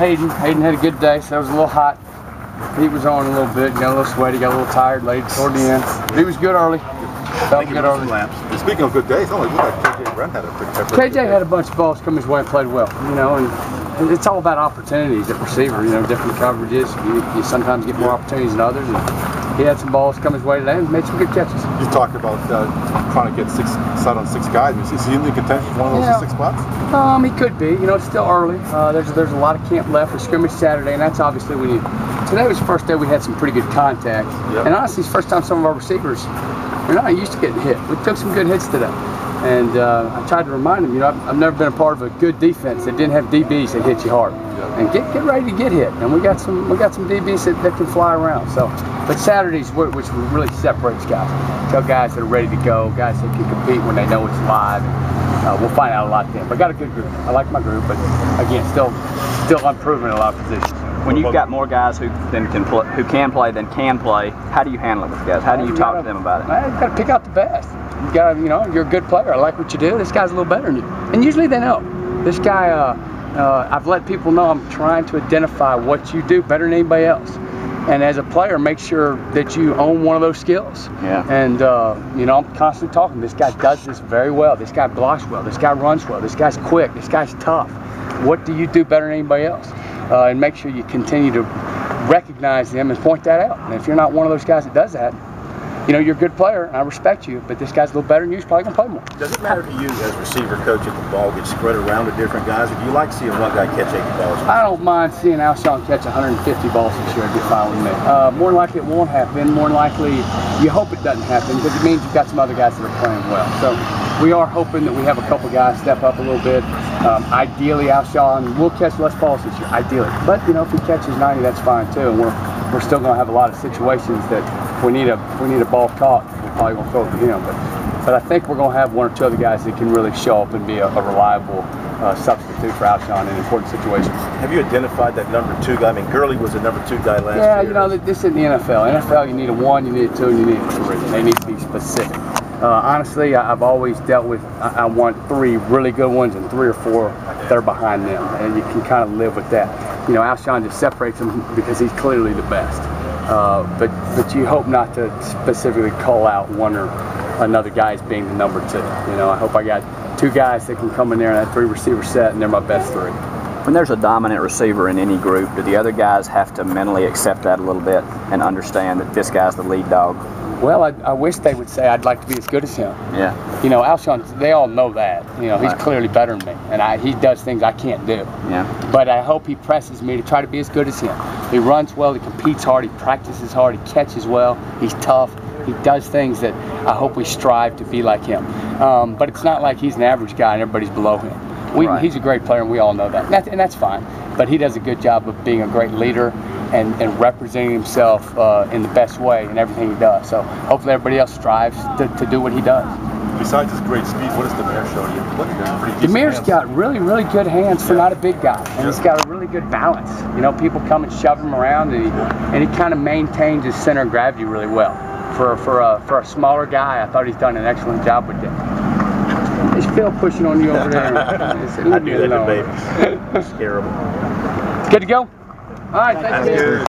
Hayden had a good day, so it was a little hot. He was on a little bit, got a little sweaty, got a little tired late toward the end. He was good early. Felt good early. And speaking of good days, it looked like KJ Brent had a pretty KJ had a bunch of balls come his way and played well, you know, and it's all about opportunities at receiver, you know, different coverages. You sometimes get more opportunities than others. And he had some balls come his way today and made some good catches. You talked about trying to get set on 6 guys. Is he in the contention for one of those 6 spots? He could be. You know, it's still early. There's a lot of camp left for scrimmage Saturday, and that's obviously when you. Today was the first day we had some pretty good contact, and honestly, it's the first time some of our receivers are not used to getting hit. We took some good hits today, and I tried to remind them. You know, I've never been a part of a good defense that didn't have DBs that hit you hard, and get ready to get hit. And we got some DBs that can fly around. So, but Saturdays, which really separates guys. Tell guys that are ready to go, guys that can compete when they know it's live. And, we'll find out a lot then. But I got a good group. I like my group, but again, still unproven in a lot of positions. When you've got more guys who can play than can play, how do you handle it with guys? How do you talk to them about it? You got to pick out the best. You got to, you know, you're a good player. I like what you do. This guy's a little better than you, and usually they know. This guy, I've let people know I'm trying to identify what you do better than anybody else. And as a player, make sure that you own one of those skills. Yeah. And you know, I'm constantly talking. This guy does this very well. This guy blocks well. This guy runs well. This guy's quick. This guy's tough. What do you do better than anybody else? And make sure you continue to recognize them and point that out. And if you're not one of those guys that does that, you know, you're a good player, and I respect you, but this guy's a little better than you, he's probably going to play more. Does it matter to you as receiver coach if the ball gets spread around to different guys, or do you like seeing one guy catch 80 balls? I don't mind seeing Alshon catch 150 balls this year. It'd be fine with me. More than likely it won't happen. More than likely you hope it doesn't happen because it means you've got some other guys that are playing well. So we are hoping that we have a couple guys step up a little bit. Ideally, Alshon will catch less balls this year, ideally. But, you know, if he catches 90, that's fine too. And we're still going to have a lot of situations that we need a ball caught. We're probably going to throw it to him. But I think we're going to have 1 or 2 other guys that can really show up and be a reliable substitute for Alshon in important situations. Have you identified that number 2 guy? I mean, Gurley was the number 2 guy last year. Yeah, you know, this isn't the NFL. NFL, you need a 1, you need a 2, and you need a 3. They need to be specific. Honestly, I've always dealt with, I want 3 really good ones and 3 or 4 that are behind them, and you can kind of live with that. You know, Alshon just separates them because he's clearly the best. But you hope not to specifically call out one or another guy as being the number 2. You know, I hope I got 2 guys that can come in there in that 3 receiver set, and they're my best 3. When there's a dominant receiver in any group, do the other guys have to mentally accept that a little bit and understand that this guy's the lead dog? Well, I wish they would say I'd like to be as good as him. Yeah. You know, Alshon, they all know that. You know, he's clearly better than me, and he does things I can't do. Yeah. But I hope he presses me to try to be as good as him. He runs well, he competes hard, he practices hard, he catches well, he's tough. He does things that I hope we strive to be like him. But it's not like he's an average guy and everybody's below him. He's a great player, and we all know that. And that's fine. But he does a good job of being a great leader and representing himself in the best way in everything he does. So hopefully everybody else strives to do what he does. Besides his great speed, what does Demir show you? Demir's got really, really good hands for not a big guy, and he's got a really good balance. You know, people come and shove him around, and he kind of maintains his center of gravity really well. For a smaller guy, I thought he's done an excellent job with it. Is Phil pushing on you over there? I do that to baby. It's terrible. Good to go? All right, thank you.